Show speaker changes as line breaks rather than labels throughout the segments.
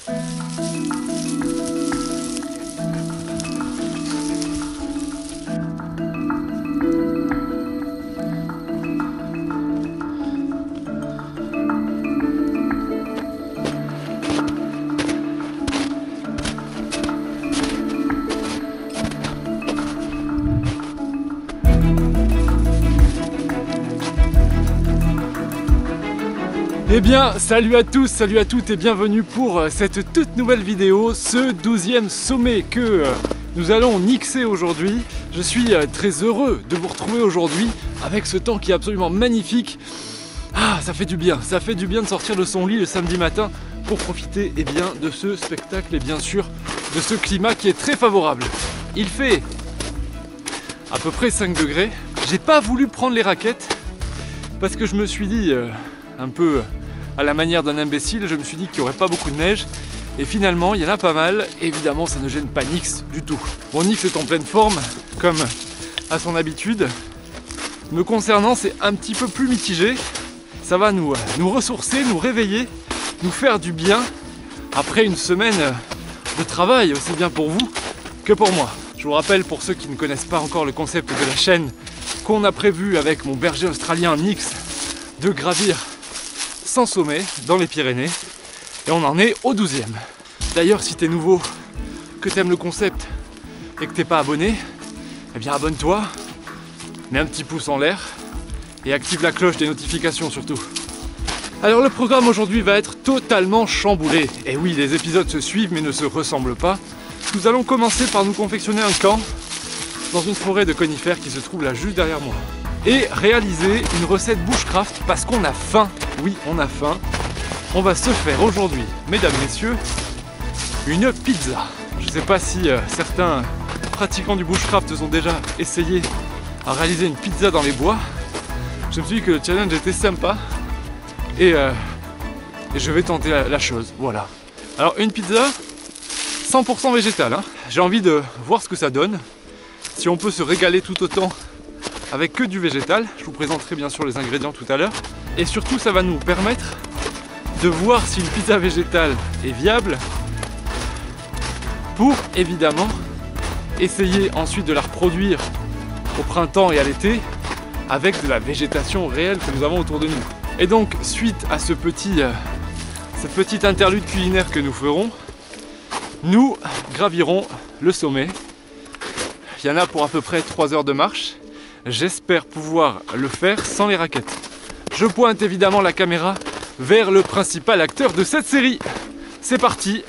Eh bien, salut à tous, salut à toutes et bienvenue pour cette toute nouvelle vidéo, ce 12e sommet que nous allons nixer aujourd'hui. Je suis très heureux de vous retrouver aujourd'hui avec ce temps qui est absolument magnifique. Ah, ça fait du bien de sortir de son lit le samedi matin pour profiter de ce spectacle et bien sûr de ce climat qui est très favorable. Il fait à peu près 5 degrés. J'ai pas voulu prendre les raquettes parce que je me suis dit un peu à la manière d'un imbécile, je me suis dit qu'il n'y aurait pas beaucoup de neige et finalement il y en a pas mal. Évidemment ça ne gêne pas Nix du tout. Bon, Nix est en pleine forme comme à son habitude. Me concernant, c'est un petit peu plus mitigé. Ça va nous ressourcer, nous réveiller, nous faire du bien après une semaine de travail aussi bien pour vous que pour moi. Je vous rappelle, pour ceux qui ne connaissent pas encore le concept de la chaîne, qu'on a prévu avec mon berger australien Nix de gravir 100 sommets dans les Pyrénées et on en est au 12e. D'ailleurs, si t'es nouveau, que t'aimes le concept et que t'es pas abonné, eh bien abonne-toi, mets un petit pouce en l'air et active la cloche des notifications surtout. Alors le programme aujourd'hui va être totalement chamboulé. Et oui, les épisodes se suivent mais ne se ressemblent pas. Nous allons commencer par nous confectionner un camp dans une forêt de conifères qui se trouve là juste derrière moi. Et réaliser une recette bushcraft parce qu'on a faim. Oui, on a faim. On va se faire aujourd'hui, mesdames, messieurs, une pizza. Je ne sais pas si certains pratiquants du bushcraft ont déjà essayé à réaliser une pizza dans les bois. Je me suis dit que le challenge était sympa et je vais tenter la chose. Voilà. Alors une pizza 100% végétale. Hein. J'ai envie de voir ce que ça donne. Si on peut se régaler tout autant avec que du végétal. Je vous présenterai bien sûr les ingrédients tout à l'heure. Et surtout, ça va nous permettre de voir si une pizza végétale est viable pour évidemment essayer ensuite de la reproduire au printemps et à l'été avec de la végétation réelle que nous avons autour de nous. Et donc, suite à cette petite interlude culinaire que nous ferons, nous gravirons le sommet. Il y en a pour à peu près 3 heures de marche. J'espère pouvoir le faire sans les raquettes. Je pointe évidemment la caméra vers le principal acteur de cette série. C'est parti.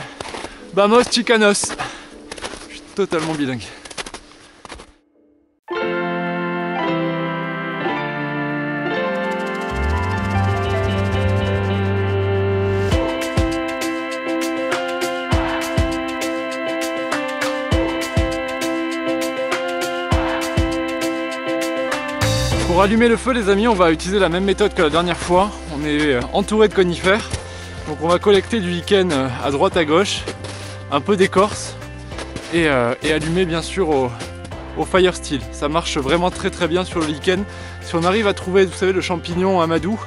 Vamos chicanos. Je suis totalement bilingue. Pour allumer le feu, les amis, on va utiliser la même méthode que la dernière fois. On est entouré de conifères, donc on va collecter du lichen à droite à gauche, un peu d'écorce et allumer bien sûr au fire steel. Ça marche vraiment très bien sur le lichen. Si on arrive à trouver, vous savez, le champignon amadou,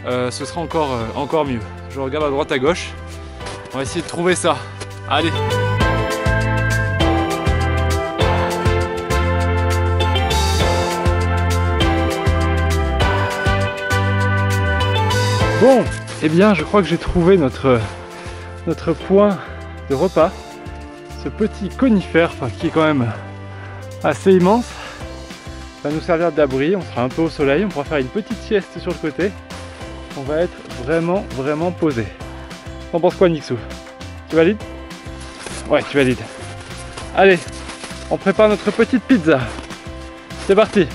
ce sera encore mieux. Je regarde à droite à gauche. On va essayer de trouver ça. Allez! Bon, eh bien je crois que j'ai trouvé notre point de repas. Ce petit conifère, qui est quand même assez immense. Ça va nous servir d'abri, on sera un peu au soleil, on pourra faire une petite sieste sur le côté. On va être vraiment posé. T'en penses quoi, Nixou? Tu valides? Ouais, tu valides. Allez, on prépare notre petite pizza. C'est parti!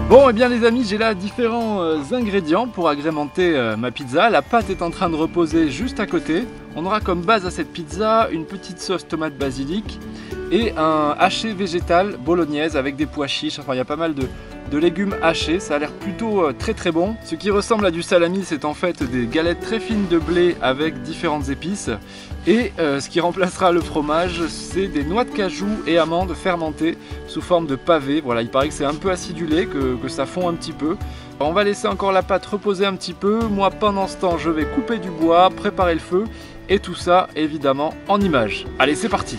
Bon, et bien les amis, j'ai là différents ingrédients pour agrémenter ma pizza. La pâte est en train de reposer juste à côté. On aura comme base à cette pizza une petite sauce tomate basilic et un haché végétal bolognaise avec des pois chiches. Enfin, il y a pas mal de légumes hachés, ça a l'air plutôt très bon. Ce qui ressemble à du salami, c'est en fait des galettes très fines de blé avec différentes épices. Et ce qui remplacera le fromage, c'est des noix de cajou et amandes fermentées sous forme de pavé. Voilà, il paraît que c'est un peu acidulé, que ça fond un petit peu. On va laisser encore la pâte reposer un petit peu. Moi, pendant ce temps, je vais couper du bois, préparer le feu et tout ça, évidemment, en images. Allez, c'est parti!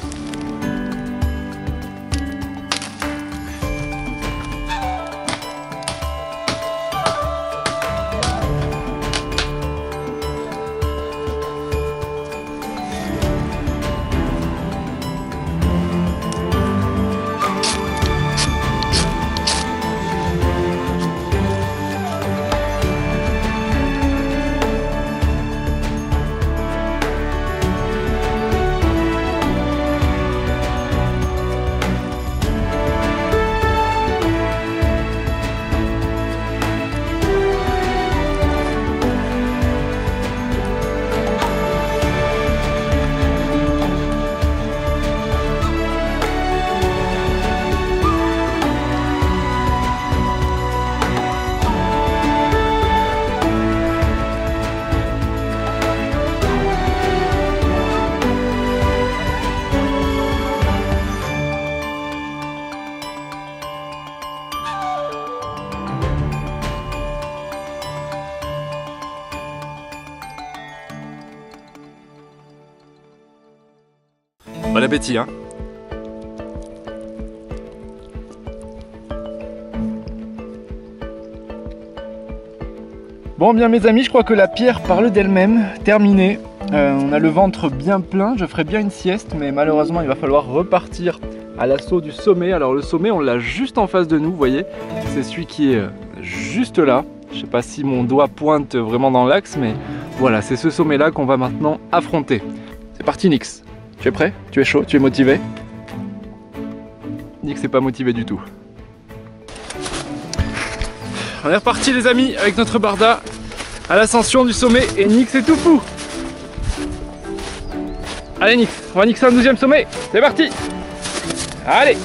Bon appétit, hein. Bon bien mes amis, je crois que la pierre parle d'elle-même, terminée. On a le ventre bien plein, je ferai bien une sieste, mais malheureusement il va falloir repartir à l'assaut du sommet. Alors le sommet, on l'a juste en face de nous, vous voyez, c'est celui qui est juste là. Je sais pas si mon doigt pointe vraiment dans l'axe, mais voilà, c'est ce sommet là qu'on va maintenant affronter. C'est parti Nix. Tu es prêt? Tu es chaud? Tu es motivé? Nix n'est pas motivé du tout. On est reparti les amis avec notre barda à l'ascension du sommet et Nix est tout fou. Allez Nix, on va nixer un 12e sommet. C'est parti. Allez.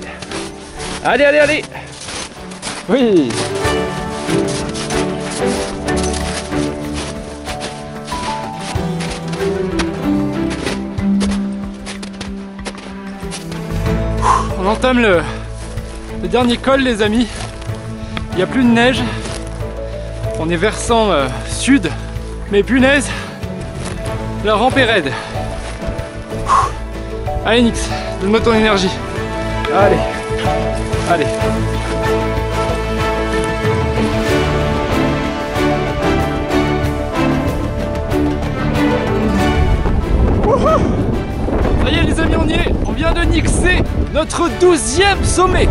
Allez, allez, allez. Oui. On entame le dernier col les amis, il n'y a plus de neige, on est versant sud, mais punaise, la rampe est raide. Allez Nix, donne-moi ton énergie. Allez, allez. Ça y est les amis, on y est, on vient de nixer notre 12e sommet.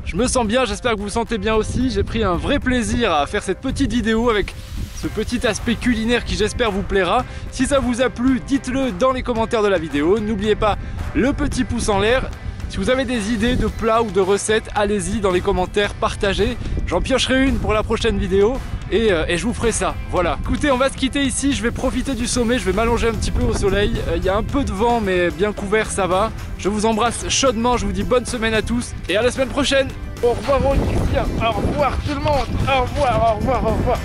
Je me sens bien, j'espère que vous vous sentez bien aussi. J'ai pris un vrai plaisir à faire cette petite vidéo avec ce petit aspect culinaire qui j'espère vous plaira. Si ça vous a plu, dites-le dans les commentaires de la vidéo. N'oubliez pas le petit pouce en l'air. Si vous avez des idées de plats ou de recettes, allez-y dans les commentaires, partagez. J'en piocherai une pour la prochaine vidéo et je vous ferai ça. Voilà. Écoutez, on va se quitter ici, je vais profiter du sommet, je vais m'allonger un petit peu au soleil. Il y a un peu de vent mais bien couvert, ça va. Je vous embrasse chaudement, je vous dis bonne semaine à tous et à la semaine prochaine. Au revoir, au revoir tout le monde. Au revoir, au revoir, au revoir.